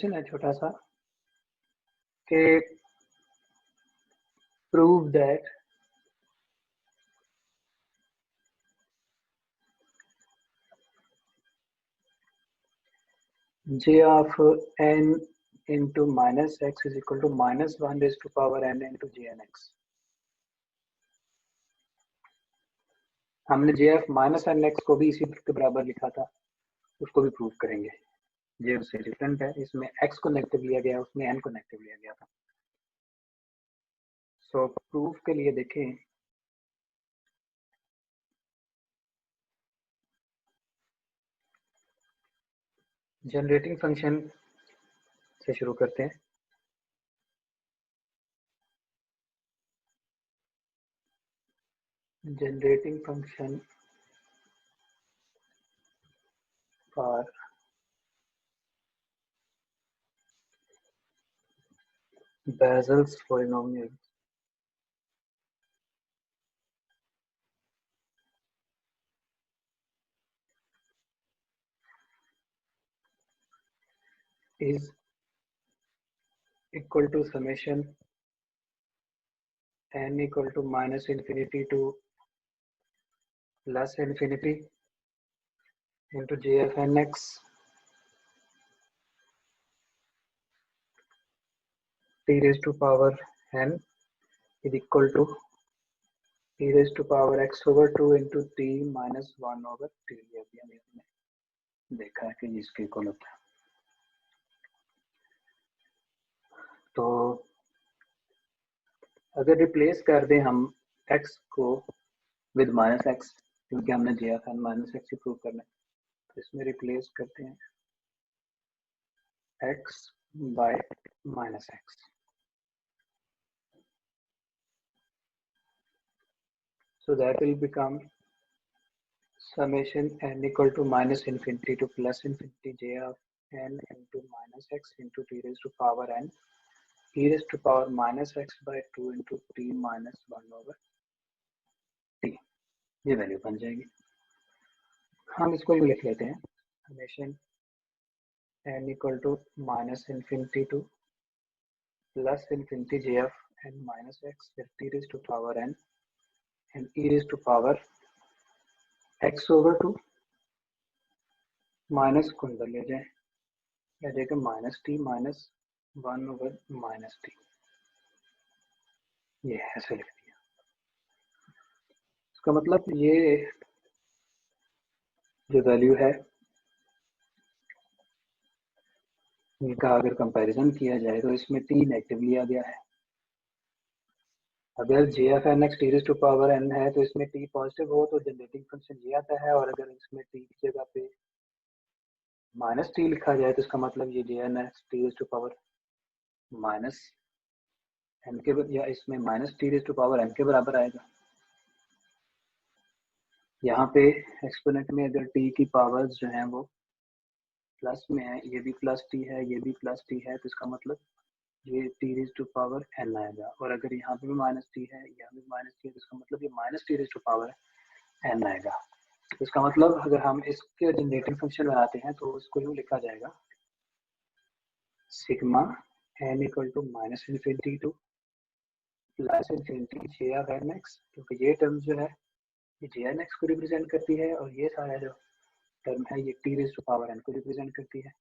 Question है छोटा सा कि prove that j of n into minus x is equal to minus 1 raised to power n into jnx। हमने j of minus nx को भी इसी के बराबर लिखा था, उसको भी प्रूव करेंगे। j उससे डिफरेंट है, इसमें x को नेगेटिव लिया गया, उसमें n को नेगेटिव लिया गया था। सो प्रूफ के लिए देखें, जनरेटिंग फंक्शन से शुरू करते हैं। Generating function for Basel's polynomial is equal to summation n equal to minus infinity to plus infinity into j of nx t raised to power n is equal to t raised to power x over 2 into t minus 1 over t। अभी हमने देखा है कि जिसकी equal होता है। तो अगर रिप्लेस कर दें हम x को विद माइनस एक्स, क्योंकि हमने j of n minus x prove करना है, तो इसमें रिप्लेस करते हैं x by minus x। So that will become summation n equal to minus infinity to plus infinity j of n into minus x into t raised to power n e raised to power minus x by 2 into t minus 1 over t। ये value बन जाएगी। हम इसको यूँ लिख लेते हैं, summation n equal to minus infinity to plus infinity j of n minus x फिर t raised to power n and e raised to power x over 2 minus को अंदर ले जाए, आ जाएगा minus T minus 1 over minus T. ये ऐसे लिख दिया। इसका मतलब ये जो वैल्यू है इनका अगर कंपैरिजन किया जाए तो इसमें टी नेगेटिव लिया गया है। अगर जे F N x T raise to power N है तो इसमें टी पॉजिटिव हो तो जनरेटिंग फंक्शन ये आता है, और अगर इसमें टी की जगह पे माइनस टी लिखा जाए तो इसका मतलब ये जे n x T raise to power minus N के, या इसमें minus T raise to power N के बराबर आएगा। यहाँ पे एक्सपोनेंट में अगर टी की पावर्स जो हैं वो प्लस में है, ये भी प्लस टी है, ये भी प्लस टी है, तो इसका मतलब ये T raise to power N आएगा। और अगर यहाँ पे भी माइनस टी है, यहाँ भी माइनस टी है, तो इसका मतलब ये minus T raise to power N आएगा। तो इसका मतलब अगर हम इसके जनरेटिंग फंक्शन बनाते हैं तो इसको यूँ लिखा जाएगा sigma N equal to minus infinity to plus infinity j of N x, क्योंकि ये टर्म जो है ये जे एन एक्स को रिप्रेजेंट करती है और ये सारा जो टर्म है ये T raise to power N को रिप्रेजेंट करती है।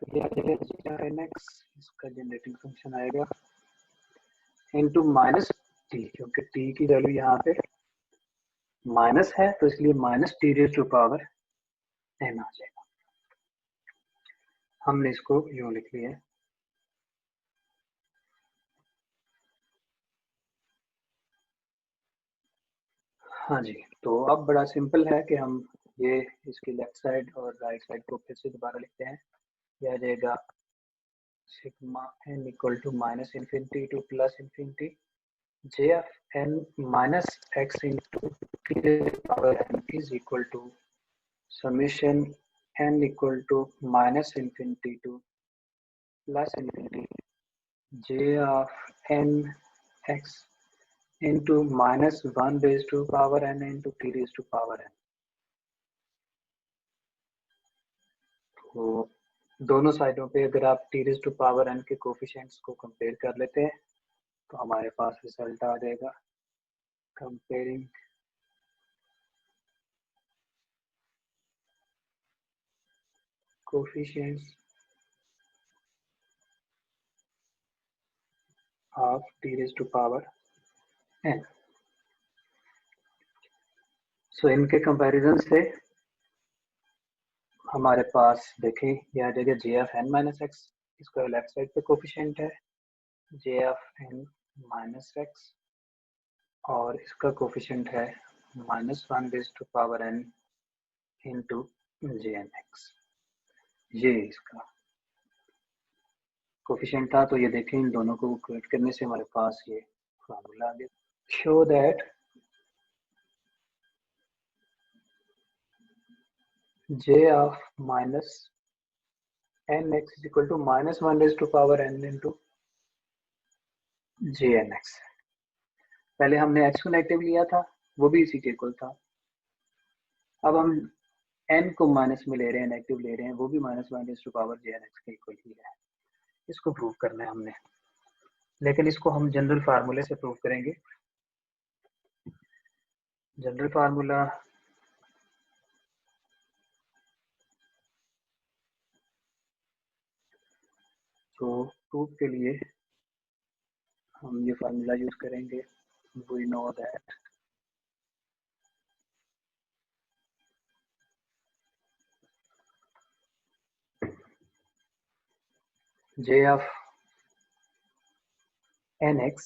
तो ये जे ऑफ एन एक्स, इसका जनरेटिंग फंक्शन आएगा इनटू माइनस टी, क्योंकि टी की वैल्यू यहाँ पे माइनस है तो इसलिए minus T raise to power n आ जाएगा। हमने इसको यूँ लिख लिया है। हाँ जी, तो अब बड़ा सिंपल है कि हम ये इसकी लेफ्ट साइड और राइट साइड को फिर से दोबारा लिखते हैं। यह आ जाएगा sigma N equal to minus infinity to plus infinity j of N minus x into T power N is equal to summation N equal to minus infinity to plus infinity j of N x into minus 1 raised to power n into t raised to power n। तो दोनों साइडों पे अगर आप T raise to power n के coefficients को compare कर लेते हैं तो हमारे पास रिजल्ट आ जाएगा comparing coefficients of T raise to power n। सो इनके कंपैरिजन से हमारे पास देखें ये आ जाएगा जे एफ एन माइनस एक्स, इसका लेफ्ट साइड पे कोफिशिएंट है जे एफ एन माइनस एक्स और इसका कोफिशिएंट है -1 raise to power n into j n x. ये इसका कोफिशिएंट था। तो ये देखें इन दोनों को इक्वेट करने से हमारे पास ये फार्मूला आ गया। Show that j of minus nx is equal to -1 raised to power n into jnx। पहले हमने x को नेगेटिव लिया था, वो भी इसी के इक्वल था। अब हम n को माइनस में ले रहे हैं, नेगेटिव ले रहे हैं, वो भी -1 रेज़ टू पावर jnx के इक्वल ही है। इसको प्रूव करना है हमने, लेकिन इसको हम जनरल फार्मूले से प्रूव करेंगे। जनरल फार्मूला तो प्रूफ के लिए हम ये फार्मूला यूज करेंगे। We know that j of nx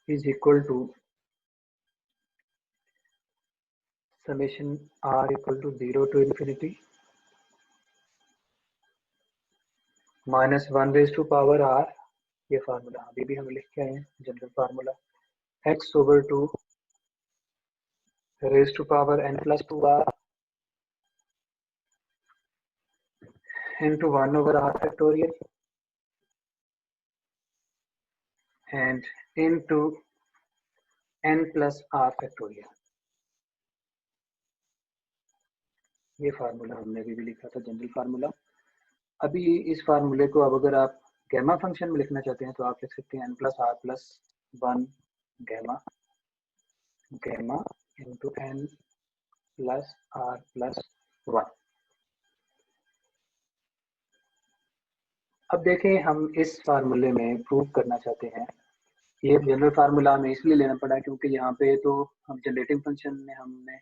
is equal to summation r equal to 0 to infinity -1 raise to power r। ये फार्मूला अभी भी हम लिख के आए हैं, general formula x over 2 raised to power n plus 2r into 1 over r factorial and into n plus r factorial। ये formula हमने अभी भी लिखा था, जनरल फार्मूला। अभी इस फार्मूले को अब अगर आप गैमा फंक्शन में लिखना चाहते हैं तो आप लिख सकते हैं n plus r plus 1 gamma gamma into n plus r plus 1। अब देखें हम इस फार्मूले में प्रूव करना चाहते हैं। ये जनरल फार्मूला हमें इसलिए लेना पड़ा क्योंकि यहाँ पे तो हम जनरेटिंग फंक्शन में हमने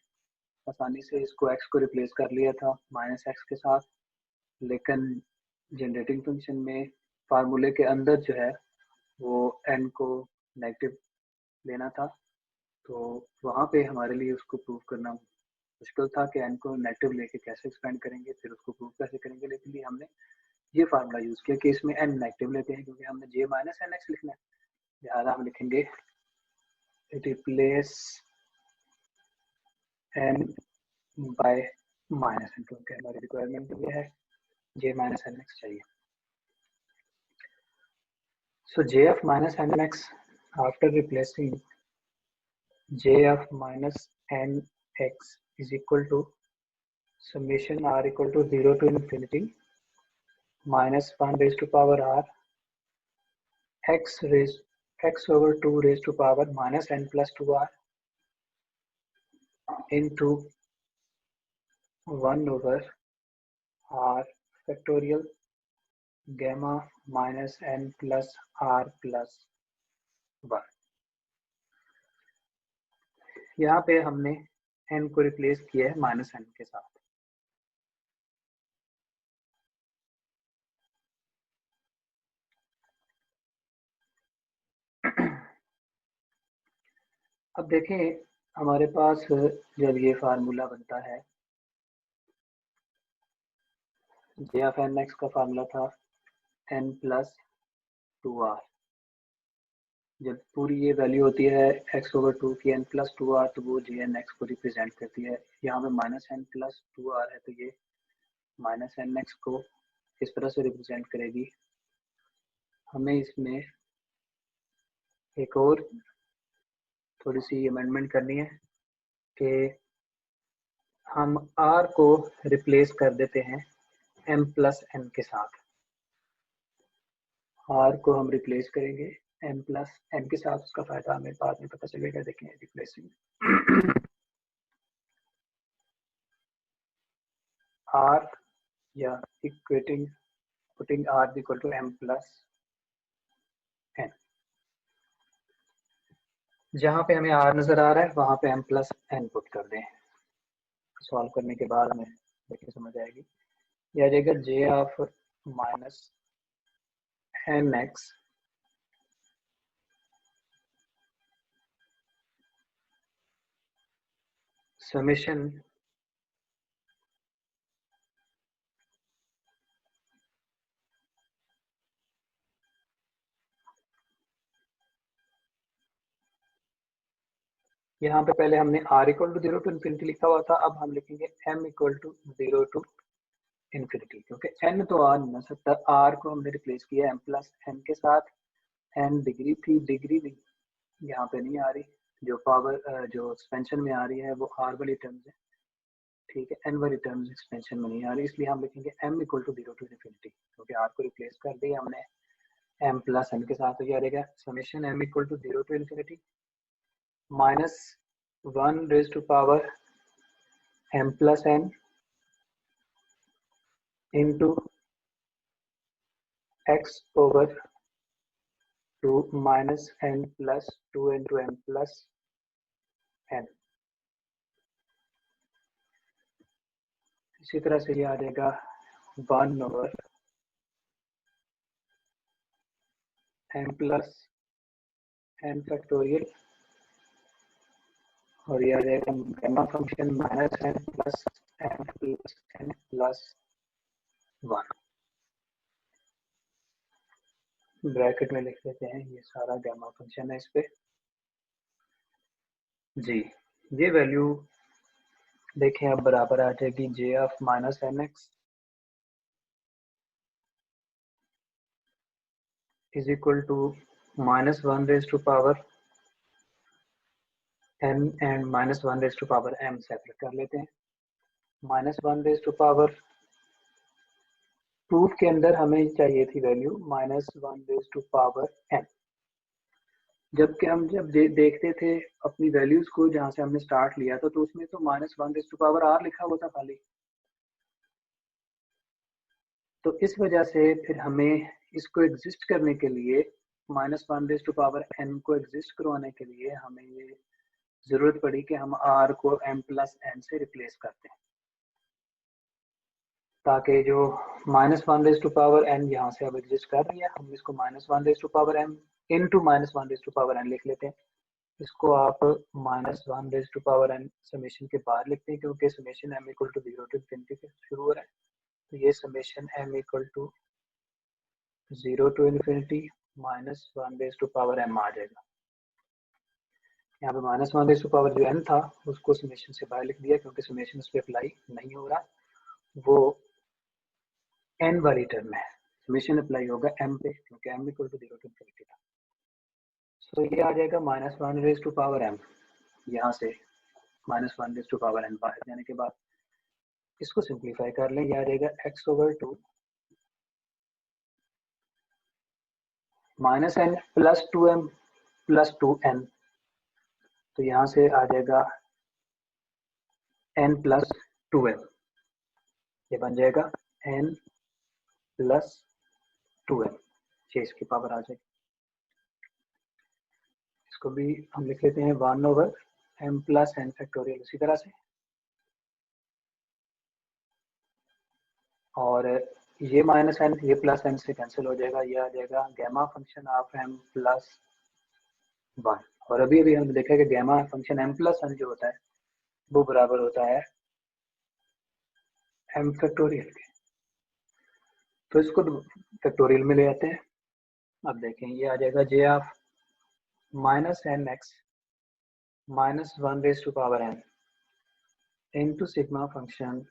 आसानी से इसको x को रिप्लेस कर लिया था -x के साथ, लेकिन जनरेटिंग फंक्शन में फार्मूले के अंदर जो है वो n को नेगेटिव लेना था, तो वहाँ पे हमारे लिए उसको प्रूव करना मुश्किल था कि n को नेगेटिव लेके कैसे एक्सपेंड करेंगे, फिर उसको प्रूव कैसे करेंगे। लेकिन हमने ये फार्मूला यूज़ किया कि इसमें n नेगेटिव लेते हैं क्योंकि हमने j माइनस एन एक्स लिखना है, लिहाजा हम लिखेंगे replace n by minus n, क्योंकि हमारी रिक्वायरमेंट ये है j माइनस एन एक्स चाहिए। So j of minus nx after replacing j of minus nx is equal to summation r equal to 0 to infinity minus 1 raised to power r x over 2 raised to power minus n plus 2r into 1 over r factorial gamma minus n plus r plus 1। यहाँ पे हमने n को replace किया है minus n के साथ। अब देखें हमारे पास जब ये फार्मूला बनता है, जे ऑफ एन एक्स का फार्मूला था n प्लस 2r। जब पूरी ये वैल्यू होती है x ओवर 2 की n प्लस 2r तो वो जे एन एक्स को रिप्रेजेंट करती है। यहाँ पे माइनस एन प्लस 2r है तो ये माइनस एन एक्स को किस तरह से रिप्रेजेंट करेगी। हमें इसमें एक और थोड़ी सी अमेंडमेंट करनी है कि हम r को रिप्लेस कर देते हैं m प्लस n के साथ। r को हम रिप्लेस करेंगे m प्लस n के साथ। उसका फायदा हमें बाद में पता चलेगा, देखें रिप्लेसिंग r या equating putting r equal to m plus n। जहाँ पे हमें r नजर आ रहा है वहां पे m प्लस n पुट कर दें। सॉल्व करने के बाद हमें देखिए समझ आएगी। यह आ जाएगा j of minus n x summation यहाँ पे पहले हमने r equal to 0 to infinity लिखा हुआ था, अब हम लिखेंगे m equal to 0 to infinity, क्योंकि n तो आ नहीं सकता। r को हमने रिप्लेस किया m प्लस n के साथ। n डिग्री थी, डिग्री यहाँ पे नहीं आ रही, जो पावर जो एक्सपेंशन में आ रही है वो r वाली टर्म्स है, ठीक है। n वाली टर्म्स एक्सपेंशन में नहीं आ रही, इसलिए हम लिखेंगे m equal to 0 to infinity, क्योंकि r को रिप्लेस कर दिया हमने m प्लस n के साथ। तो ये आ जाएगा summation m equal to 0 to infinity minus 1 raise to power m plus n into x over 2 minus n plus 2 into m plus n। इसी तरह से ये आ जाएगा 1 over m plus n factorial, और ये आ जाएगा gamma function minus n plus n plus 1। Bracket में लिख लेते हैं, ये सारा गामा फंक्शन है इस पे जी। ये वैल्यू देखें अब बराबर आ जाएगी j of minus n x is equal to minus 1 raise to power n and minus 1 raise to power m separate कर लेते हैं। Minus 1 raise to power proof के अंदर हमें चाहिए थी value minus 1 raise to power n, जबकि हम जब देखते थे अपनी वैल्यूज को जहां से हमने स्टार्ट लिया था तो उसमें तो minus 1 raise to power r लिखा हुआ था खाली। तो इस वजह से फिर हमें इसको एग्जिस्ट करने के लिए minus 1 raise to power n को एग्जिस्ट करवाने के लिए हमें ये जरूरत पड़ी कि हम r को m प्लस n से रिप्लेस करते हैं, ताकि जो minus 1 raise to power n यहाँ से अब एग्जिस्ट कर रही है, हम इसको minus 1 raise to power m into minus 1 raise to power n लिख लेते हैं। इसको आप minus 1 raise to power n summation के बाद लिखते हैं, क्योंकि summation m equal to 0 to infinity से शुरू हो रहा है। तो ये summation m equal to 0 to infinity minus 1 raise to power m आ जाएगा। यहाँ पे माइनस 1 रेज टू पावर जो n था उसको समेशन से बाहर लिख दिया, क्योंकि समेशन उस पर अप्लाई नहीं हो रहा, वो n वाली टर्म है। समेशन अप्लाई होगा m पे, क्योंकि m equal to 0 to infinity था। सो ये आ जाएगा minus 1 raise to power m, यहाँ से minus 1 raise to power n बाहर जाने के बाद इसको सिंप्लीफाई कर लें, ये आ जाएगा x over 2 minus n plus 2m plus 2n। तो यहाँ से आ जाएगा n प्लस 2m, ये बन जाएगा n प्लस 2m, 6 इसकी पावर आ जाएगी। इसको भी हम लिख लेते हैं 1 over m plus n factorial उसी तरह से, और ये माइनस n ये प्लस n से कैंसिल हो जाएगा, ये आ जाएगा gamma function of m plus 1। और अभी अभी हमने देखा कि gamma function m plus n जो होता है वो बराबर होता है m फैक्टोरियल के। तो इसको फैक्टोरियल में ले आते हैं। अब देखें ये आ जाएगा j of minus n x minus 1 raise to power n into sigma function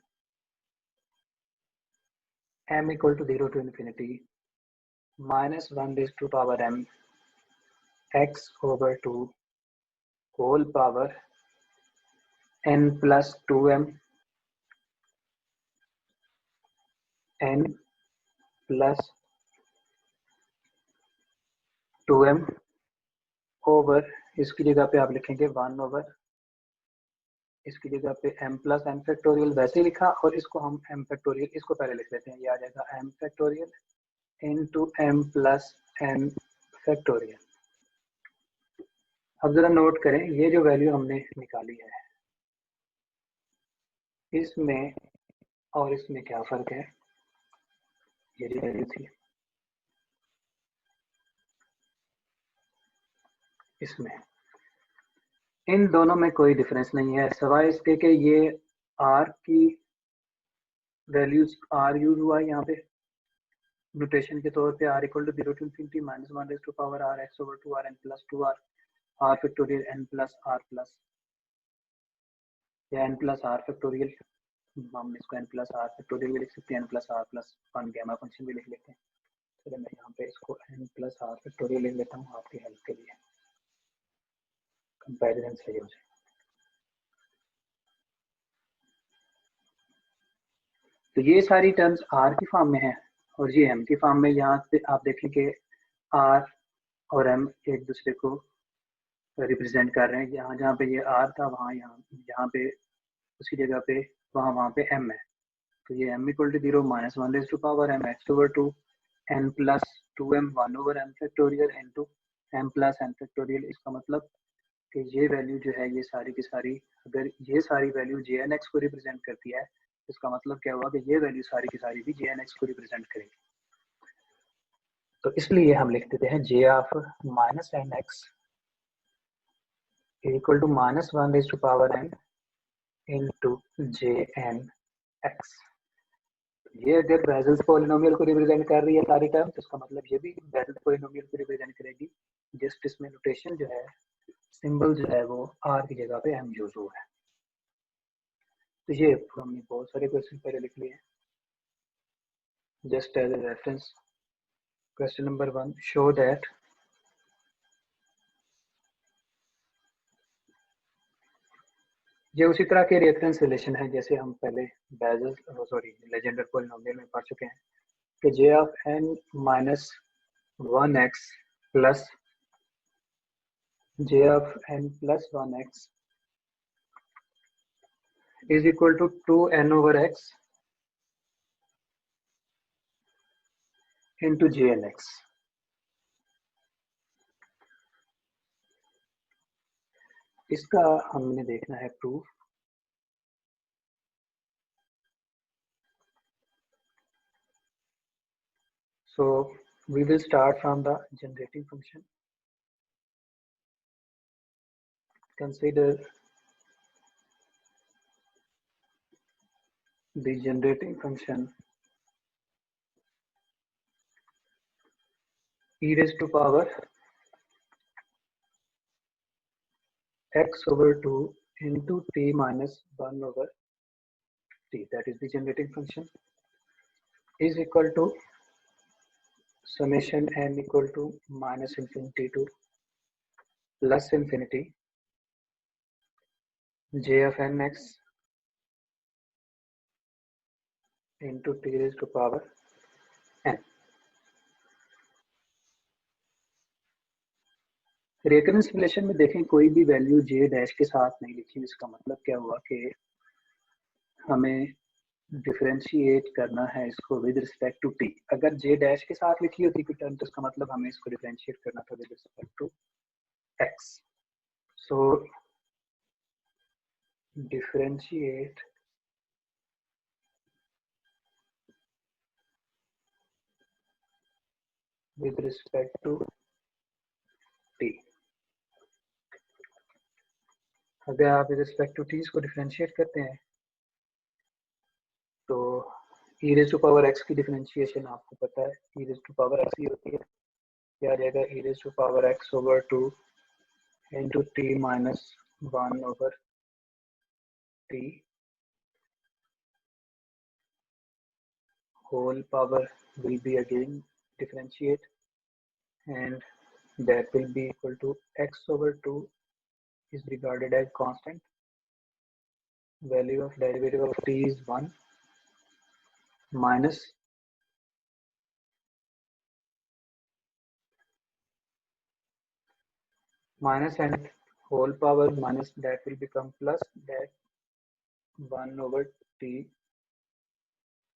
m equal to 0 to infinity minus 1 raise to power m x over 2 whole power n plus 2m n plus 2m over, इसकी जगह पे आप लिखेंगे 1 over, इसकी जगह पे m plus n factorial वैसे ही लिखा, और इसको हम m फैक्टोरियल इसको पहले लिख लेते हैं, ये आ जाएगा m factorial into m plus n factorial. अब जरा नोट करें, ये जो वैल्यू हमने निकाली है इसमें और इसमें क्या फर्क है, ये जो वैल्यू थी इसमें, इन दोनों में कोई डिफरेंस नहीं है, सिवाय इसके कि ये r की वैल्यूज r यूज हुआ है यहाँ पे नोटेशन के तौर पे, r equal to 0 to infinity minus 1 raise to power r x over 2 r n plus 2 r factorial n plus r plus, या n प्लस r फैक्टोरियल, हम इसको n प्लस r फैक्टोरियल भी लिख सकते हैं, n plus r plus 1 gamma function भी लिख लेते हैं। चलिए मैं यहाँ पे इसको n प्लस r फैक्टोरियल लिख लेता हूँ आपकी हेल्प के लिए, कंपैरिजन सही हो जाए। तो ये सारी टर्म्स r की फॉर्म में है और ये m की फॉर्म में। यहाँ पे आप देखें कि r और m एक दूसरे को रिप्रेजेंट कर रहे हैं, यहाँ जहाँ पे ये r था वहाँ यहाँ पे उसकी जगह पे वहाँ पे m है, तो ये m equal to 0 minus 1 raise to power m x over 2 n plus 2m 1 over m factorial into m plus n factorial. इसका मतलब कि ये वैल्यू जो है ये सारी की सारी, अगर ये सारी वैल्यू jnx को रिप्रेजेंट करती है, इसका मतलब क्या हुआ कि ये वैल्यू सारी की सारी भी jnx को रिप्रेजेंट करेगी। तो इसलिए हम लिख देते हैं j of minus n x equal to minus 1 raise to power n into j n x. ये अगर बेजल्स पॉलिनोमियल को रिप्रेजेंट कर रही है सारी टर्म, तो इसका मतलब ये भी बेजल्स पॉलिनोमियल को रिप्रेजेंट करेगी, जस्ट इसमें नोटेशन जो है, सिंबल जो है वो r की जगह पे m यूज हुआ है। तो ये हमने बहुत सारे क्वेश्चन पहले लिख लिए हैं, just as a reference. Question number 1, show that ये उसी तरह के रेफरेंस रिलेशन है जैसे हम पहले लेजेंडर पॉलिनोमियल में पढ़ चुके हैं कि j of n minus 1x plus j of n plus 1x is equal to 2n over x into jnx। इसका हमने देखना है proof. So we will start from the generating function. Consider the generating function e raised to power x over 2 into t minus 1 over t, that is the generating function, is equal to summation n equal to minus infinity to plus infinity j of nx into t raised to power n। Recurrence relation में देखें कोई भी value J dash के साथ नहीं लिखी, इसका मतलब क्या हुआ कि हमें डिफरेंशिएट करना है इसको विद रिस्पेक्ट टू टी। अगर जे डैश के साथ लिखी होती कोई टर्म तो इसका मतलब हमें इसको डिफरेंशिएट करना था with respect to x. So differentiate with respect to t. अगर आप विद रिस्पेक्ट टू टी इसको डिफरेंशिएट करते हैं तो e raise to power x की डिफरेंशिएशन आपको पता है, e raise to power x ही होती है, क्या आ जाएगा e raise to power x over 2 into t minus 1 over t whole power will be again differentiate, and that will be equal to x over 2 is regarded as constant, value of derivative of t is 1 minus minus and whole power minus that will become plus that 1 over t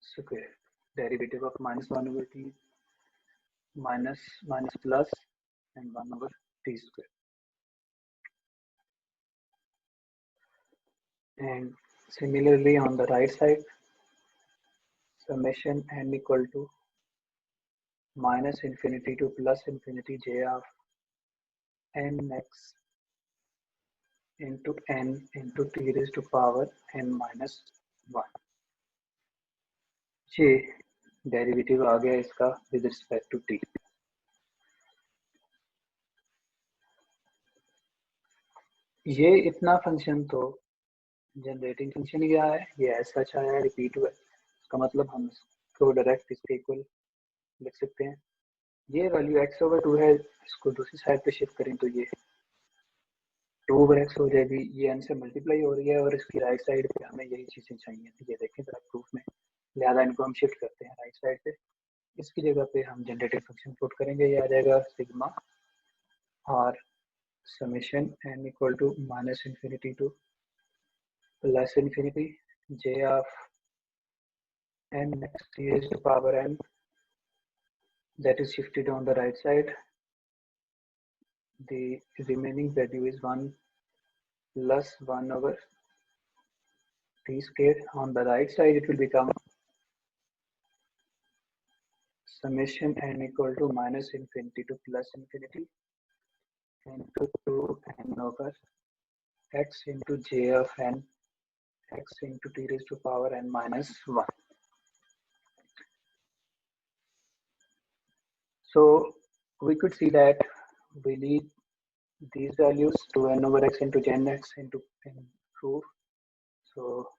square. Derivative of minus 1 over t minus minus plus and 1 over t square. And similarly on the right side, summation n equal to minus infinity to plus infinity j of nx into n into t raised to power n minus 1. ये derivative आ गया इसका with respect to t. ये इतना function तो generating function ही आया है, ये ऐसा अच्छा आया है, रिपीट हुआ है. इसका मतलब हम इसको डायरेक्ट इसके इक्वल लिख सकते हैं. ये वैल्यू x ओवर 2 है, इसको दूसरी साइड पे शिफ्ट करें तो ये 2 ओवर x हो जाएगी. ये n से मल्टीप्लाई हो रही है और इसकी राइट साइड पे हमें यही चीजें चाहिए. ये देखें जरा प्रूफ में, लिहाजा इनको हम शिफ्ट करते हैं राइट साइड पे. इसकी जगह पे हम जनरेटिव फंक्शन पुट करेंगे. ये आ जाएगा सिग्मा और summation n equal to minus infinity to plus infinity j of n next t raised to power n, that is shifted on the right side. The remaining value is 1 plus 1 over t square. On the right side it will become summation n equal to minus infinity to plus infinity into 2n over x into j of n x into t raised to power n minus 1. So we could see that we need these values to n over x into gen x into proof. So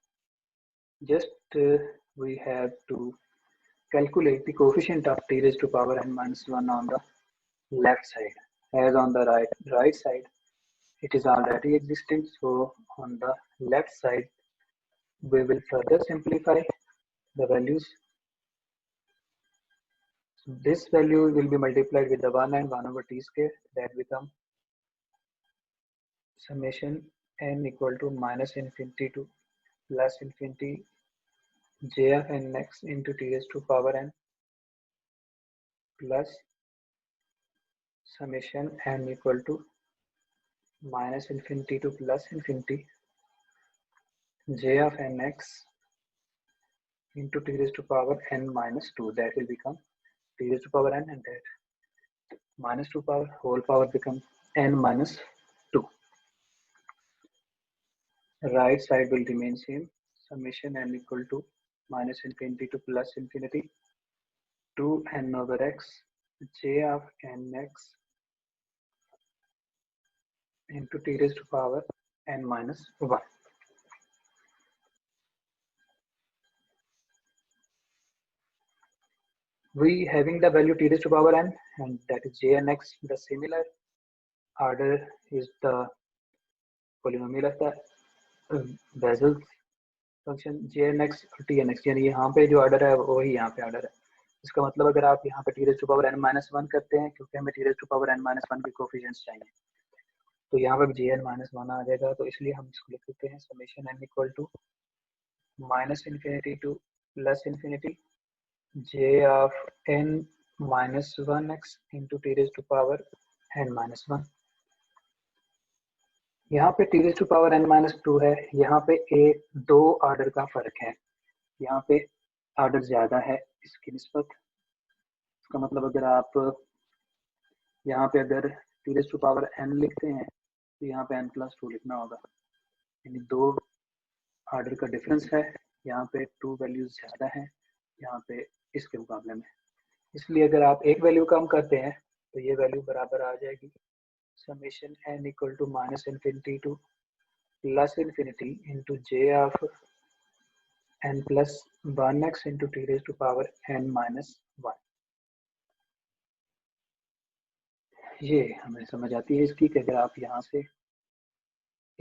just we have to calculate the coefficient of t raised to power n minus 1 on the left side, as on the right side it is already existing. So on the left side we will further simplify the values. So this value will be multiplied with the 1 and 1 over t square, that become summation n equal to minus infinity to plus infinity j of nx into t raised to power n plus summation n equal to minus infinity to plus infinity j of nx into t raised to power n minus 2, that will become t raised to power n, and that minus 2 power whole power become n minus 2. Right side will remain same, summation n equal to minus infinity to plus infinity 2n over x j of nx into t raised to power n minus 1. We having the value t raised to power n, and that is j and x. The similar order is the polynomial of the Bessel function j n x और t n x, यानी यहाँ पे जो order है वही यहाँ पे order है. इसका मतलब अगर आप यहाँ पे t raise to power n minus 1 करते हैं, क्योंकि हमें t raise to power n minus 1 के कोफिशिएंट्स चाहिए, तो यहाँ पे जे एन माइनस 1 आ जाएगा. तो इसलिए हम इसको लिख सकते हैं summation n equal to minus infinity to plus infinity j of n minus 1x into t raise to power n minus 1. यहाँ पे t raise to power n minus 2 है, यहाँ पे एक दो ऑर्डर का फर्क है, यहाँ पे ऑर्डर ज्यादा है इसकी निस्बत. इसका मतलब अगर आप यहाँ पे अगर t raise to power n लिखते हैं तो यहाँ पे n प्लस 2 लिखना होगा, यानी दो ऑर्डर का डिफरेंस है. यहाँ पे 2 वैल्यूज ज्यादा है यहाँ पे इसके मुकाबले में. इसलिए अगर आप एक वैल्यू कम करते हैं तो ये वैल्यू बराबर आ जाएगी summation n equal to minus infinity to plus infinity into j of n plus 1x into t raise to power n minus 1. ये हमें समझ आती है इसकी कि अगर आप यहाँ से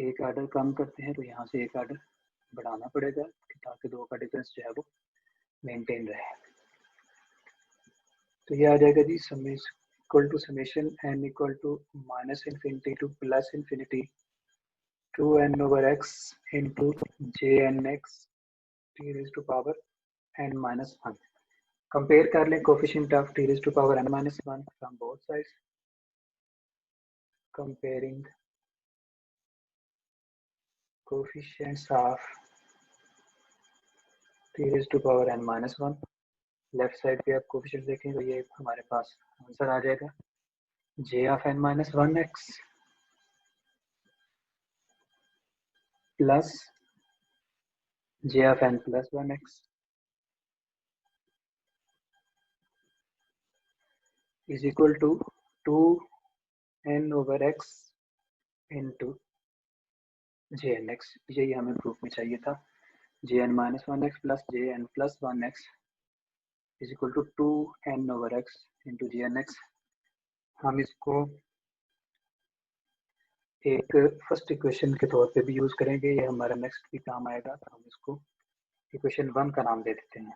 एक ऑर्डर कम करते हैं तो यहाँ से एक ऑर्डर बढ़ाना पड़ेगा ताकि दो का डिफरेंस जो है वो मेंटेन रहे. तो ये आ जाएगा g equal to summation n equal to minus infinity to plus infinity 2n/x into jnx t raised to power n minus 1. Compare कर लें coefficient of t raised to power n minus 1 from both sides. Comparing coefficients of t raised to power n minus 1. Left side पे आप coefficient देखें तो ये हमारे पास answer आ जाएगा j of n minus 1x plus j of n plus 1x is equal to 2n/x into jnx. यही हमें proof में चाहिए था. jn minus 1x plus jn plus 1x is equal to 2n/x into jnx. हम इसको एक first equation के तौर पे भी यूज करेंगे. ये हमारा नेक्स्ट भी काम आएगा. तो हम इसको इक्वेशन 1 का नाम दे देते हैं.